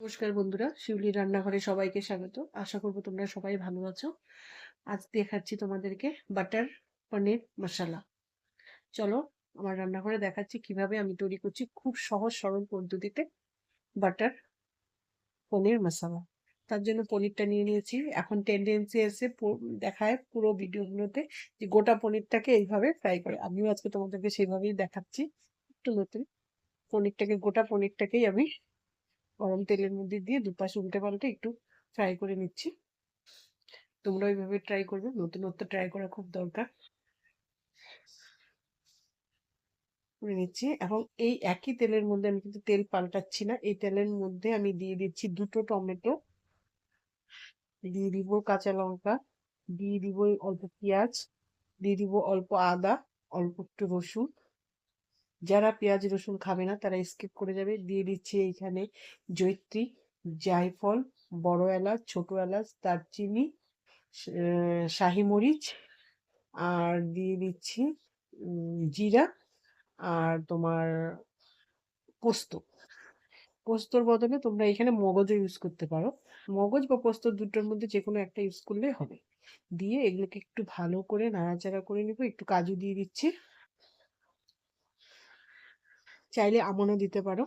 নমস্কার বন্ধুরা, শিউলির রান্নাঘরে সবাইকে স্বাগত। আশা করব তোমরা সবাই ভালো আছো। আজ দেখাচ্ছি তোমাদেরকে বাটার পনির মশলা। চলো আমার রান্নাঘরে দেখাচ্ছি কিভাবে আমি তৈরি করছি খুব সহজ সরল পদ্ধতিতে বাটার পনির মশলা। তার জন্য পনিরটা নিয়ে নিয়েছি। এখন টেন্ডেন্সি এসে দেখায় পুরো ভিডিওগুলোতে যে গোটা পনিরটাকে এইভাবে ফ্রাই করে। আমিও আজকে তোমাদেরকে সেইভাবেই দেখাচ্ছি। একটু নতুন গোটা পনিরটাকেই আমি গরম তেলের মধ্যে দিয়ে দুপাশ উল্টে পাল্টে একটু ফ্রাই করে নিচ্ছি। তোমরা ওইভাবে ট্রাই করবে, নতুনত্ব ট্রাই করা খুব দরকার। করে নিচ্ছি এবং এই একই তেলের মধ্যে আমি কিন্তু তেল পাল্টাচ্ছি না। এই তেলের মধ্যে আমি দিয়ে দিচ্ছি দুটো টমেটো, দিয়ে দিব কাঁচা লঙ্কা, দিয়ে দিব অল্প পেঁয়াজ, দিয়ে দিব অল্প আদা, অল্প একটু রসুন। যারা পেঁয়াজ রসুন খাবে না তারা স্কিপ করে যাবে। দিয়ে দিচ্ছি এইখানে জয়িত্রী, জায়ফল, বড় এলাচ, ছোট এলাচ, দারচিনি, শাহি মরিচ, আর দিয়ে দিচ্ছি জিরা, আর তোমার পোস্ত। পোস্তর বদলে তোমরা এখানে মগজও ইউজ করতে পারো। মগজ বা পোস্ত দুটোর মধ্যে যে কোনো একটা ইউজ করলেই হবে। দিয়ে এগুলোকে একটু ভালো করে নাড়াচাড়া করে নিব। একটু কাজু দিয়ে দিচ্ছি, চাইলে আমন্ডও দিতে পারো।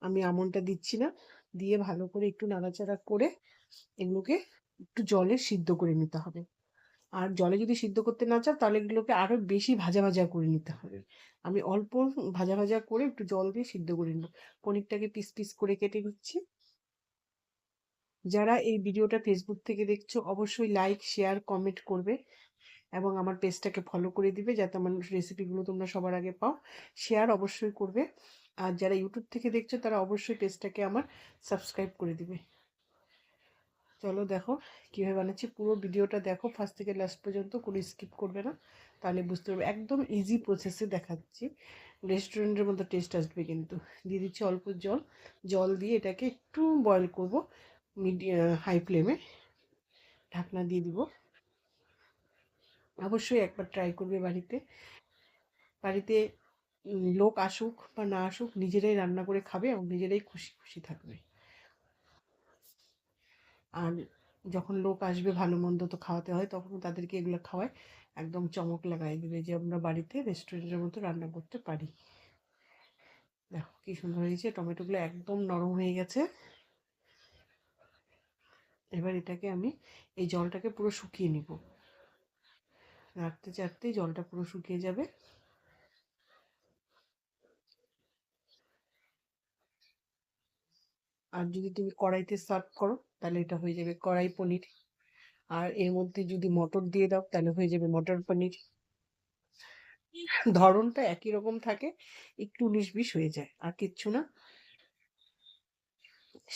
আমি আমন্ডটা দিচ্ছি না। দিয়ে ভালো করে একটু নাড়াচাড়া করে এগুলোকে একটু জলে সিদ্ধ করে নিতে হবে। আর জলে যদি সিদ্ধ করতে না চাও তাহলে এগুলোকে আরো বেশি ভাজা ভাজা করে নিতে হবে। আমি অল্প ভাজা ভাজা করে একটু জল দিয়ে সিদ্ধ করে নেব। পনিরটাকে পিস পিস করে কেটে নিচ্ছি। যারা এই ভিডিওটা ফেসবুক থেকে দেখছো অবশ্যই লাইক শেয়ার কমেন্ট করবে এবং আমার পেজটাকে ফলো করে দিবে যাতে আমার রেসিপিগুলো তোমরা সবার আগে পাও। শেয়ার অবশ্যই করবে। আর যারা ইউটিউব থেকে দেখছো তারা অবশ্যই পেজটাকে আমার সাবস্ক্রাইব করে দিবে। চলো দেখো কীভাবে বানাচ্ছি। পুরো ভিডিওটা দেখো ফার্স্ট থেকে লাস্ট পর্যন্ত, কোনো স্কিপ করবে না, তাহলে বুঝতে পারবে। একদম ইজি প্রসেসে দেখাচ্ছি, রেস্টুরেন্টের মতো টেস্ট আসবে কিন্তু। দিয়ে দিচ্ছি অল্প জল। জল দিয়ে এটাকে একটু বয়েল করব হাই ফ্লেমে। ঢাকনা দিয়ে দিব। অবশ্যই একবার ট্রাই করবে বাড়িতে। বাড়িতে লোক আসুক বা না আসুক নিজেরাই রান্না করে খাবে এবং নিজেরাই খুশি খুশি থাকবে। আর যখন লোক আসবে ভালো মন্দ তো খাওয়াতে হয়, তখন তাদেরকে এগুলো খাওয়ায় একদম চমক লাগাই দেবে যে আমরা বাড়িতে রেস্টুরেন্টের মতো রান্না করতে পারি। দেখো কি সুন্দর হয়েছে, টমেটোগুলো একদম নরম হয়ে গেছে। এবার এটাকে আমি এই জলটাকে পুরো শুকিয়ে নিব। নাড়তে চাড়তেই জলটা পুরো শুকিয়ে যাবে। আর যদি তুমি কড়াইতে সার্ভ করো তাহলে এটা হয়ে যাবে কড়াই পনির। আর এর মধ্যে যদি মটর দিয়ে দাও তাহলে হয়ে যাবে মটর পনির। ধরনটা একই রকম থাকে, একটু 19-20 হয়ে যায় আর কিচ্ছু না।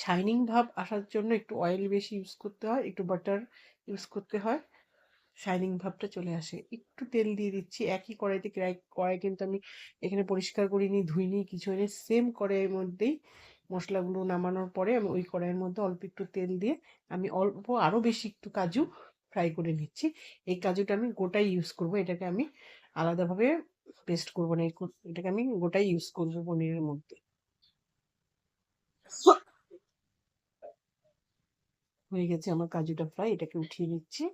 শাইনিং ভাব আসার জন্য একটু অয়েল বেশি ইউজ করতে হয়, একটু বাটার ইউজ করতে হয়, শাইনিং ভাবটা চলে আসে। একটু তেল দিয়ে দিচ্ছি একই কড়াইতে। কড়াই কিন্তু আমি এখানে পরিষ্কার করিনি, ধুইনি, কিছু হয়নি। সেম কড়াইয়ের মধ্যেই মশলাগুলো নামানোর পরে আমি ওই কড়াইয়ের মধ্যে অল্প একটু তেল দিয়ে আমি অল্প আরও বেশি একটু কাজু ফ্রাই করে নিচ্ছি। এই কাজুটা আমি গোটাই ইউজ করব, এটাকে আমি আলাদাভাবে পেস্ট করবো না। এটাকে আমি গোটাই ইউজ করবো পনিরের মধ্যে। হয়ে গেছে আমার কাজুটা ফ্রাই, এটাকে উঠিয়ে নিচ্ছি।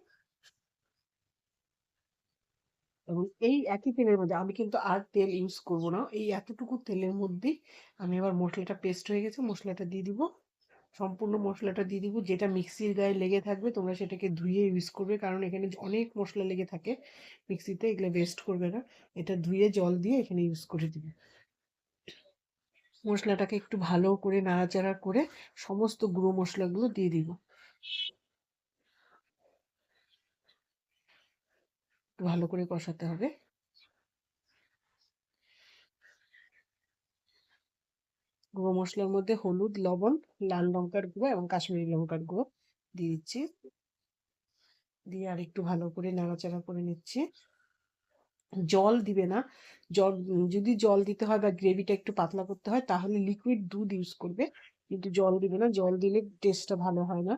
এবং এই একই তেলের মধ্যে আমি কিন্তু আর তেল ইউজ করব না। এই এতটুকু তেলের মধ্যেই আমি আবার মশলাটা পেস্ট হয়ে গেছে, মশলাটা দিয়ে দিব। সম্পূর্ণ মশলাটা দিয়ে দিব। যেটা মিক্সির গায়ে লেগে থাকবে তোমরা সেটাকে ধুয়ে ইউজ করবে, কারণ এখানে অনেক মশলা লেগে থাকে মিক্সিতে, এগুলো ওয়েস্ট করবে না। এটা ধুয়ে জল দিয়ে এখানে ইউজ করে দিবে। মশলাটাকে একটু ভালো করে নাড়াচাড়া করে সমস্ত গুঁড়ো মশলাগুলো দিয়ে দিব। একটু ভালো করে কষাতে হবে। গুঁড়ো মশলার মধ্যে হলুদ, লবণ, লাল লঙ্কার গুঁড়ো এবং কাশ্মীরি লঙ্কার গুঁড়ো দিয়ে দিচ্ছি। দিয়ে আর একটু ভালো করে নাড়াচাড়া করে নিচ্ছি। জল দিবে না। যদি জল দিতে হয় বা গ্রেভিটা একটু পাতলা করতে হয় তাহলে লিকুইড দুধ ইউজ করবে, কিন্তু জল দিবে না। জল দিলে টেস্টটা ভালো হয় না।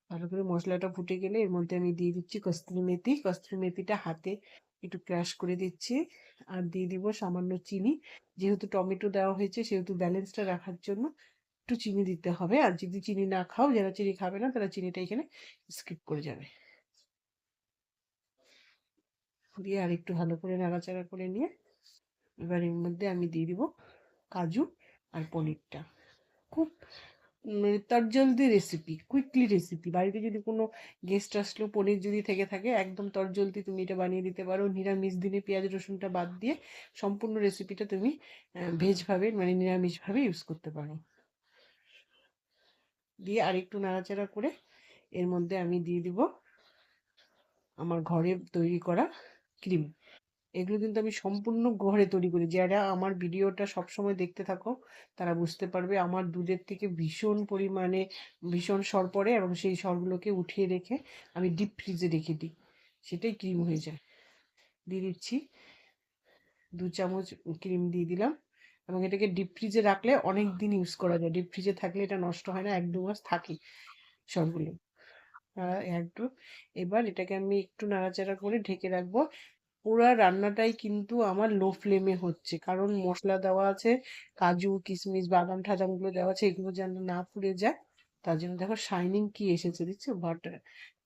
ভালো করে মশলাটা ফুটে গেলে এর মধ্যে আমি দিয়ে দিচ্ছি কস্তুরি মেথি। কস্তুরি মেথিটা হাতে একটু ক্রাশ করে দিচ্ছি। আর দিয়ে দিব সামান্য চিনি। যেহেতু টমেটো দেওয়া হয়েছে সেহেতু ব্যালেন্সটা রাখার জন্য একটু চিনি দিতে হবে। আর যদি চিনি না খাও, যারা চিনি খাবে না তারা চিনিটা এখানে স্কিপ করে যাবে। দিয়ে আর একটু ভালো করে নাড়াচাড়া করে নিয়ে এবার এর মধ্যে আমি দিয়ে দিব কাজু আর পনিরটা। খুব তরজলদি রেসিপি, কুইকলি রেসিপি। বাড়িতে যদি কোনো গেস্ট আসলো, পনির যদি থেকে থাকে, একদম তরজলদি তুমি এটা বানিয়ে দিতে পারো। নিরামিষ দিনে পেঁয়াজ রসুনটা বাদ দিয়ে সম্পূর্ণ রেসিপিটা তুমি ভেজভাবে মানে নিরামিষভাবে ইউজ করতে পারো। দিয়ে আর একটু নাড়াচাড়া করে এর মধ্যে আমি দিয়ে দিব আমার ঘরে তৈরি করা ক্রিম। এগুলো কিন্তু আমি সম্পূর্ণ ঘরে তৈরি করি। যারা আমার ভিডিওটা সবসময় দেখতে থাকো তারা বুঝতে পারবে আমার দুধের থেকে ভীষণ পরিমাণে ভীষণ সর পড়ে, এবং সেই সরগুলোকে উঠিয়ে রেখে আমি ডিপ ফ্রিজে রেখে দিই, সেটাই ক্রিম হয়ে যায়। দিয়ে দিচ্ছি 2 চামচ ক্রিম দিয়ে দিলাম, এবং এটাকে ডিপ ফ্রিজে রাখলে অনেক দিন ইউজ করা যায়। ডিপ ফ্রিজে থাকলে এটা নষ্ট হয় না, 1-2 মাস থাকে সরগুলো। একটু এবার এটাকে আমি একটু নাড়াচাড়া করে ঢেকে রাখবো। পুরা রান্নাটাই কিন্তু আমার লো ফ্লেমে হচ্ছে, কারণ মশলা দেওয়া আছে, কাজু কিশমিশ বাদাম ঠাদাম গুলো দেওয়া আছে, এগুলো যেন না পুড়ে যায়। তার জন্য দেখো শাইনিং কি এসেছে, দেখছো বাটার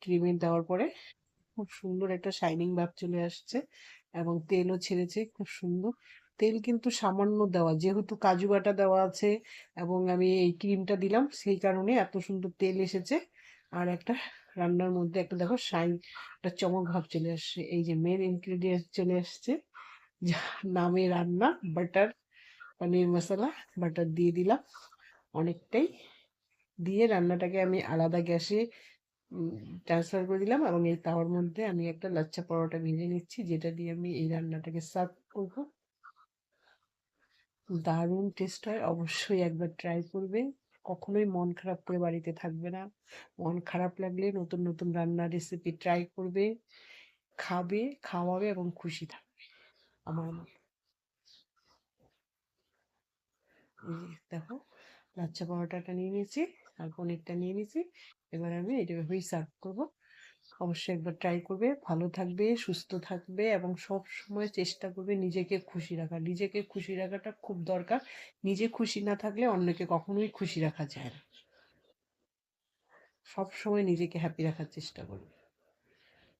ক্রিমের দেওয়ার পরে খুব সুন্দর একটা শাইনিং ভাব চলে আসছে, এবং তেলও ছেড়েছে খুব সুন্দর। তেল কিন্তু সামান্য দেওয়া, যেহেতু কাজু বাটা দেওয়া আছে এবং আমি এই ক্রিমটা দিলাম, সেই কারণে এত সুন্দর তেল এসেছে। আর একটা রান্নার মধ্যে একটা দেখো একটা চমক ভাব চলে আসছে। এই যে মেন ইনগ্রিডিয়েন্ট চলে আসছে, যা নামে রান্না, বাটার পনির মশলা। বাটার দিয়ে দিলাম অনেকটাই, দিয়ে রান্নাটাকে আমি আলাদা গ্যাসে ট্রান্সফার করে দিলাম, এবং এই তাওয়ার মধ্যে আমি একটা লাচ্ছা পরোটা ভেজে নিচ্ছি, যেটা দিয়ে আমি এই রান্নাটাকে সার্ভ করব। দারুণ টেস্ট হয়, অবশ্যই একবার ট্রাই করবে। কখনোই মন খারাপ করে বাড়িতে থাকবে না। মন খারাপ লাগলে নতুন নতুন রান্নার রেসিপি ট্রাই করবে, খাবে, খাওয়াবে এবং খুশি থাকবে। আমার এই যে দেখো, লাচ্ছা পরোটাটা নিয়ে নিয়েছি আর পনিরটা নিয়ে নিয়েছি। এবার আমি এটা এভাবেই সার্ভ করবো। অবশ্যই একবার ট্রাই করবে, ভালো থাকবে, সুস্থ থাকবে, এবং সব সময় চেষ্টা করবে নিজেকে খুশি রাখা। নিজেকে খুশি রাখাটা খুব দরকার। নিজে খুশি না থাকলে অন্যকে কখনোই খুশি রাখা যায় না। সব সময় নিজেকে হ্যাপি রাখার চেষ্টা করবে।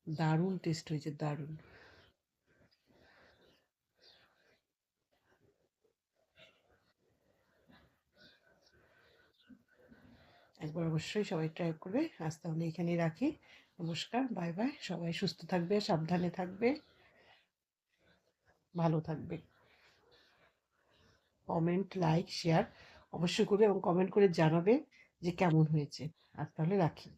দারুণ টেস্ট হয়েছে, দারুণ। একবার অবশ্যই সবাই ট্রাই করবে। আজ তাহলে এখানেই রাখি। নমস্কার, বাই বাই। সবাই সুস্থ থাকবে, সাবধানে থাকবে, ভালো থাকবে। কমেন্ট, লাইক, শেয়ার অবশ্যই করবে, এবং কমেন্ট করে জানাবে যে কেমন হয়েছে। আজ তাহলে রাখি।